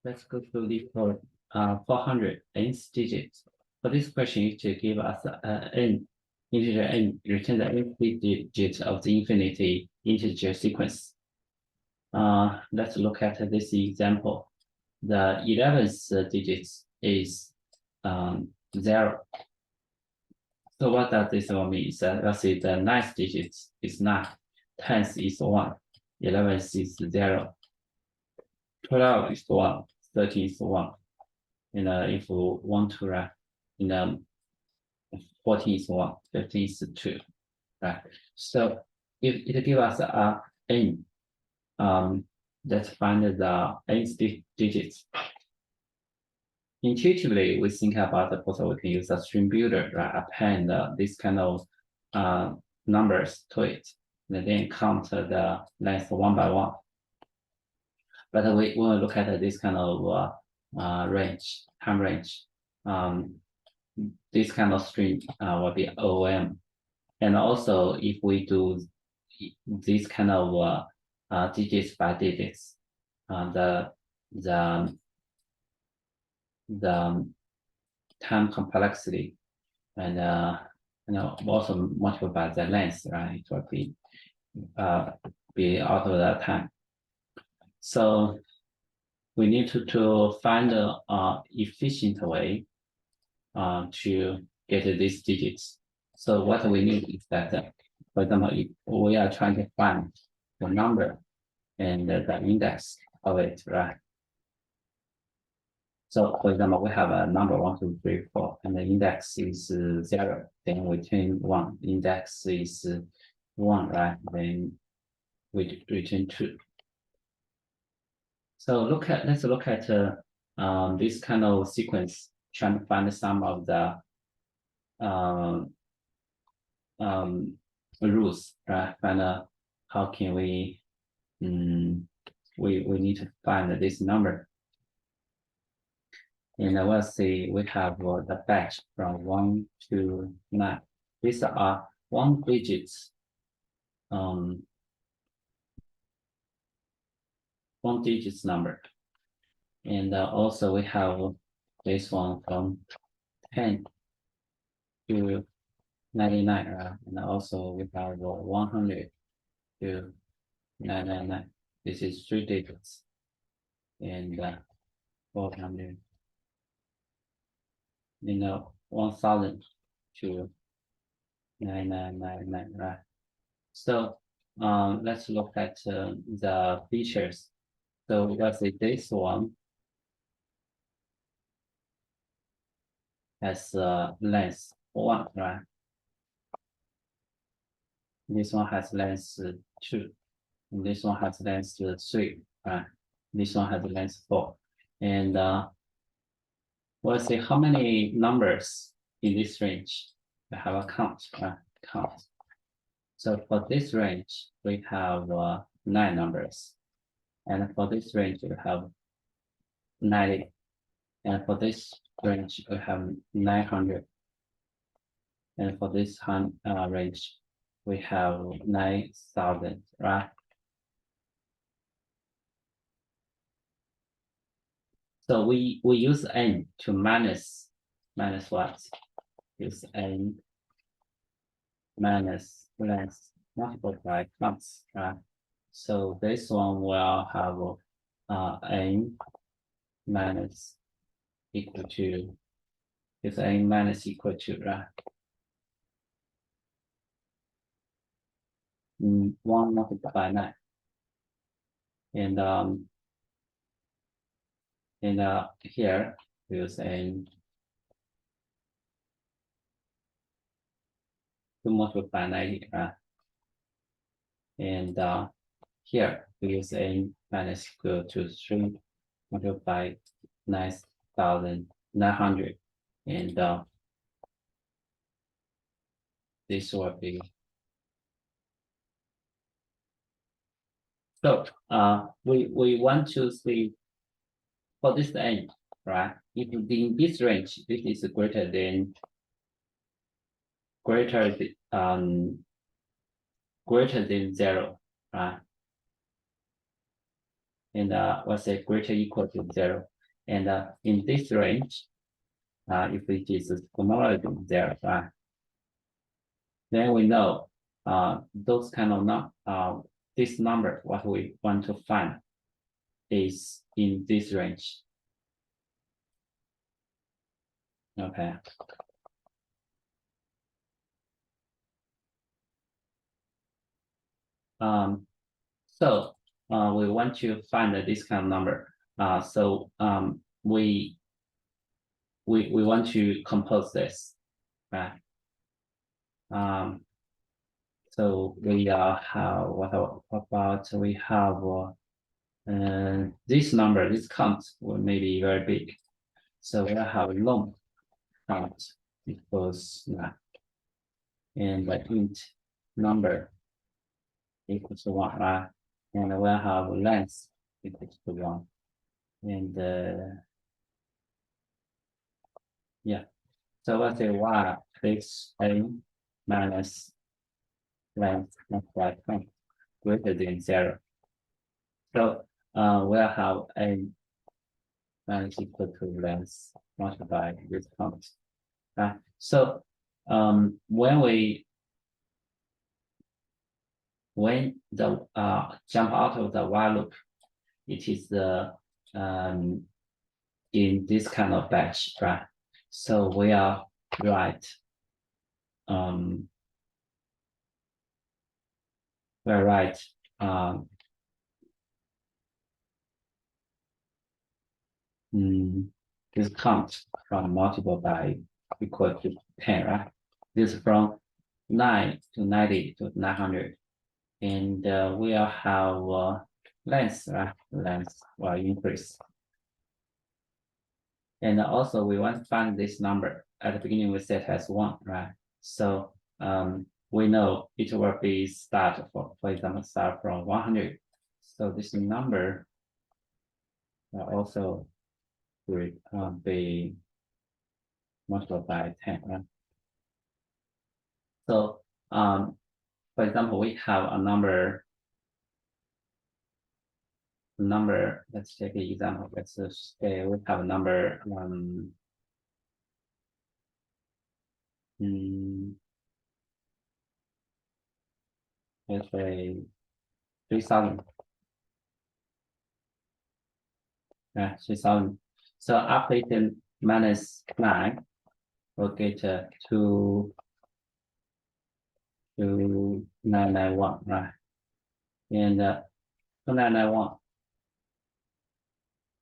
let's go through the 400 nth digit. For this question, you to give us n integer n, return the nth digit of the infinity integer sequence. Let's look at this example. The 11th digit is 0. So what does this one mean? Let's say the 9th digit is 9, 10th is 1, 11th is 0, 12 is 1, 13 is 1. And if we want to write, 14 is 1, 15 is 2, right? So if it gives us a n, let's find the nth digits. Intuitively, we think about the possible we can use a string builder, right? Append this kind of numbers to it, and then count the length one by one. But we will look at this kind of range, time range. This kind of string will be OM. And also, if we do this kind of digits by digits, the time complexity and also multiplied by the length, right? It will be out of that time. So we need to find an efficient way to get these digits. So what we need is that, for example, if we are trying to find the number and the index of it, right? So for example, we have a number 1, 2, 3, 4, and the index is 0. Then we turn 1. Index is 1, right? Then we return 2. So let's look at this kind of sequence, trying to find some of the rules, right? Find how can we need to find this number. And we'll see we have the batch from 1 to 9. These are 1 digits. 1 digits number. And also we have this one from 10 to 99, right? And also we have 100 to 999. This is 3 digits. And 400. 1000 to 9999, right? So let's look at the features. So let's say this one has length 1, right? This one has length 2, and this one has length 3, right? This one has length 4, and we'll see how many numbers in this range. We have a count, right? Count. So for this range, we have 9 numbers, and for this range, we have 90, and for this range, we have 900, and for this range, we have 9,000, right? So we use n to minus what? Use n minus length multiplied by counts, right? So this one will have n minus equal to, is n minus equal to, right? 1 multiplied by 9. And here we use n 2 multiplied by 90, right? And here we use n minus equal to 3 multiplied by 9,900, and this will be. So we want to see for this n, right? If in this range, this is greater than 0, right? And let's say greater equal to 0. And in this range, if it is smaller than 0, right, then we know those kind of this number, what we want to find is in this range. Okay. So we want to find this kind of number. So we want to compose this, right? So we have what about we have this number, this count may be very big. So we have long count equals and the int number equals to 1, right? And we have length equals to 1. And yeah, so let's say y fix a minus length multiplied count greater than 0. So we'll have a minus equal to length multiplied with count. So when the jump out of the while loop, it is the in this kind of batch, right? So we are right. We're right. This count from multiple by equal to 10, right? This is from 9 to 90 to 900. And we'll have length, right? Length will increase. And also we want to find this number. At the beginning we set as 1, right? So we know it will be start for example, start from 100. So this number will also will be multiplied by 10, right? So for example, we have a number, let's take an example. Let's say we have a number let's say 3,000. 3,000. So after it minus 9, we'll get 2,991, right? And 2,991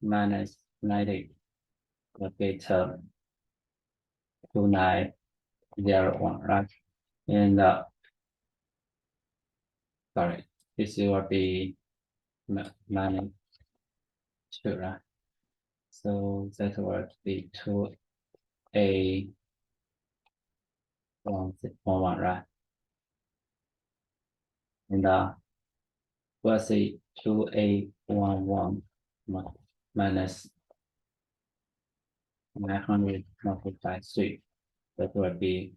minus 90, we'll get 2,901, right? And sorry, this will be minus 2, right? So that will be 2,811, right? And we'll see 2,811 minus 900 multiplied by 3. That will be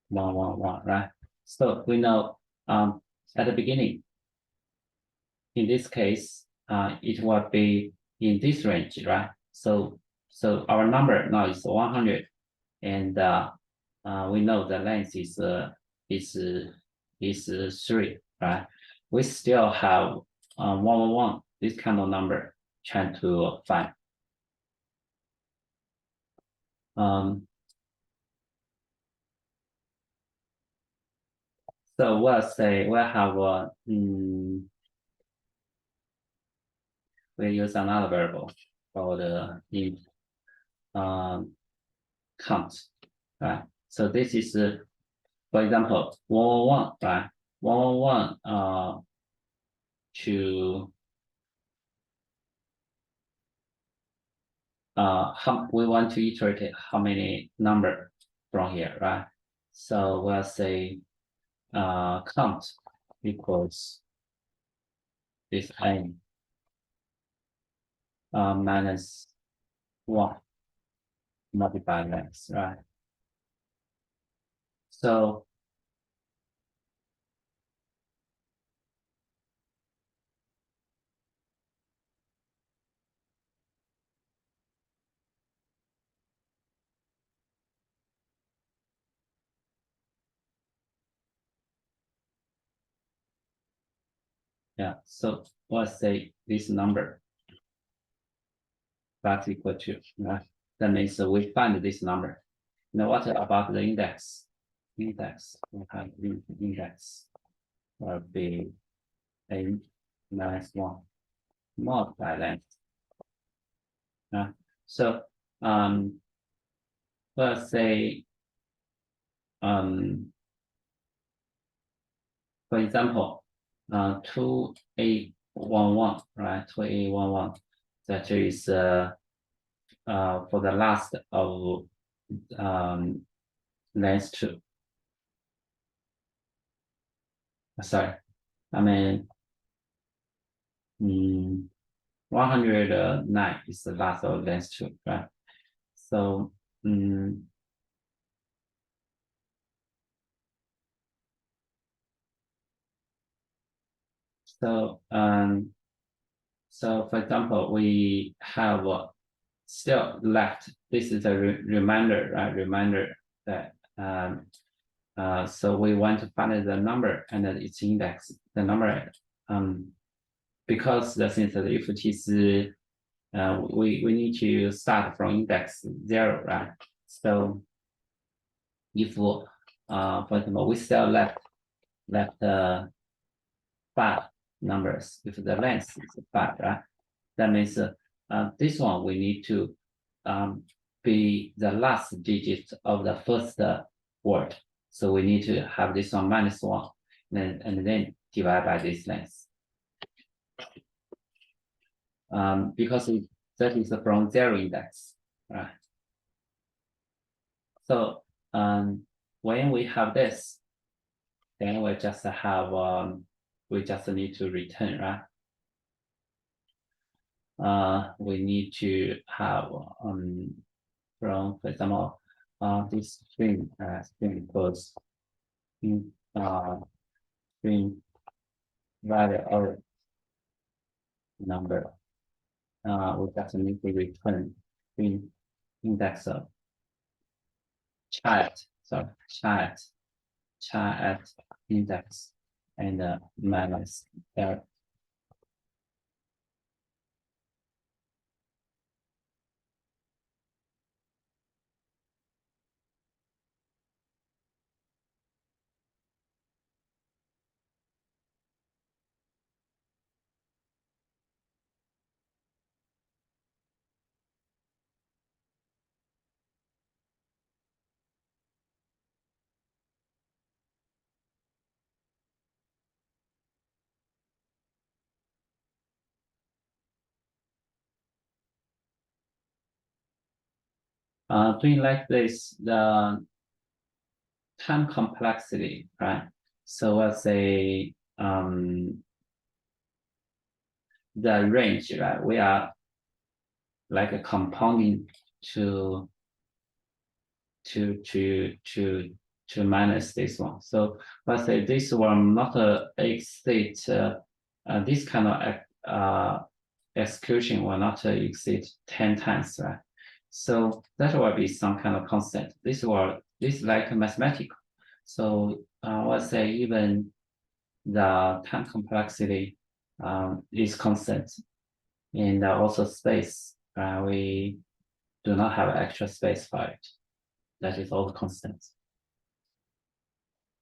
111, right? So we know at the beginning, in this case, it will be in this range, right? So our number now is 100, and we know the length is 3, right? We still have 111, this kind of number, trying to find. So we'll say we'll have we use another variable called int count, right? So this is for example 111, right? 111 to how we want to iterate how many number from here, right? So we'll say count equals this n minus 1 multiplied by length, right? So Yeah, so let's say this number that's equal to, right? That means we find this number. Now what about the index? Index, we have the index will be n minus 1 multiply length. So let's say for example 2811, right? 2811, that is for the last of length 2. Sorry, I mean 109 is the last of length 2, right? So so for example, we have still left. This is a reminder, right? Reminder that so we want to find the number and its index. The number because the thing that if it is we need to start from index 0, right? So if for example we still left 5 numbers, if the length is 5, right? That means this one we need to be the last digit of the first word. So we need to have this one minus 1, and then divide by this length. Because that is from 0 index, right? So when we have this, then we just have we just need to return, right? We need to have from, for example, this string equals string value or number. We just need to return string index of child index and minus there. Doing like this, the time complexity, right? So let's say the range, right? We are like a compounding to minus this one. So let's say this one not exceed this kind of execution will not exceed 10 times, right? So that will be some kind of constant. This is like mathematical. So let's say even the time complexity is constant, and also space. We do not have extra space for it. That is all constant.